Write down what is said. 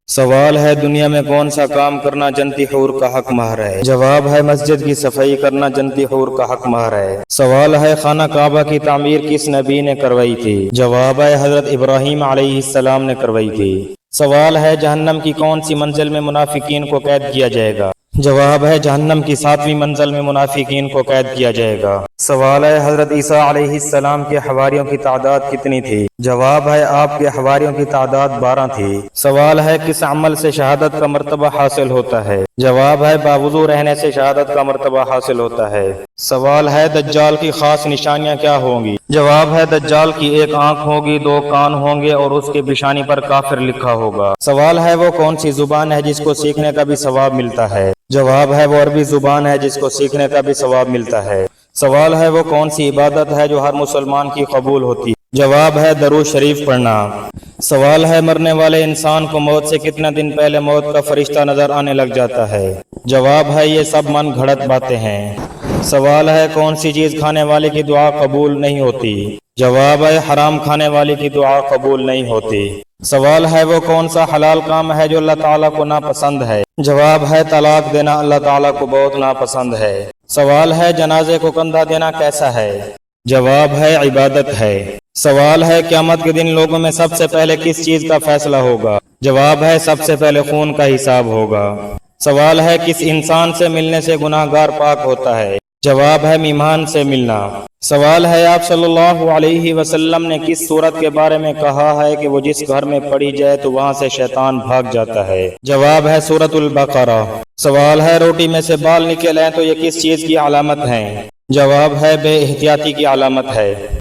سوال ہے دنیا میں کون سا کام کرنا جنتی حور کا حق مہر ہے؟ جواب ہے مسجد کی صفائی کرنا جنتی حور کا حق مہر ہے۔ سوال ہے خانہ کعبہ کی تعمیر کس نبی نے کروائی تھی؟ جواب ہے حضرت ابراہیم علیہ السلام نے کروائی تھی۔ سوال ہے جہنم کی کون سی منزل میں منافقین کو قید کیا جائے گا؟ جواب ہے جہنم کی 7ویں منزل میں منافقین کو قید کیا جائے گا۔ سوال ہے حضرت عیسیٰ علیہ السلام کے حواریوں کی تعداد کتنی تھی؟ جواب ہے آپ کے حواریوں کی تعداد 12 تھی۔ سوال ہے کس عمل سے شہادت کا مرتبہ حاصل ہوتا ہے؟ جواب ہے باوضو رہنے سے شہادت کا مرتبہ حاصل ہوتا ہے۔ سوال ہے دجال کی خاص نشانیاں کیا ہوں گی؟ جواب ہے دجال کی 1 آنکھ ہوگی، 2 کان ہوں گے اور اس کے پیشانی پر کافر لکھا ہوگا۔ سوال ہے وہ کون سی زبان ہے جس کو سیکھنے کا بھی ثواب ملتا ہے؟ جواب ہے وہ عربی زبان ہے جس کو سیکھنے کا بھی ثواب ملتا ہے۔ سوال ہے وہ کون سی عبادت ہے جو ہر مسلمان کی قبول ہوتی ہے؟ جواب ہے درود شریف پڑھنا۔ سوال ہے مرنے والے انسان کو موت سے کتنے دن پہلے موت کا فرشتہ نظر آنے لگ جاتا ہے؟ جواب ہے یہ سب من گھڑت باتیں ہیں۔ سوال ہے کون سی چیز کھانے والے کی دعا قبول نہیں ہوتی؟ جواب ہے حرام کھانے والے کی دعا قبول نہیں ہوتی۔ سوال ہے وہ کون سا حلال کام ہے جو اللہ تعالیٰ کو ناپسند ہے؟ جواب ہے طلاق دینا اللہ تعالیٰ کو بہت ناپسند ہے۔ سوال ہے جنازے کو کندھا دینا کیسا ہے؟ جواب ہے عبادت ہے۔ سوال ہے قیامت کے دن لوگوں میں سب سے پہلے کس چیز کا فیصلہ ہوگا؟ جواب ہے سب سے پہلے خون کا حساب ہوگا۔ سوال ہے کس انسان سے ملنے سے گناہ گار پاک ہوتا ہے؟ جواب ہے مہمان سے ملنا۔ سوال ہے آپ صلی اللہ علیہ وسلم نے کس سورت کے بارے میں کہا ہے کہ وہ جس گھر میں پڑھی جائے تو وہاں سے شیطان بھاگ جاتا ہے؟ جواب ہے سورت البقرہ۔ سوال ہے روٹی میں سے بال نکل آئیں تو یہ کس چیز کی علامت ہے؟ جواب ہے بے احتیاطی کی علامت ہے۔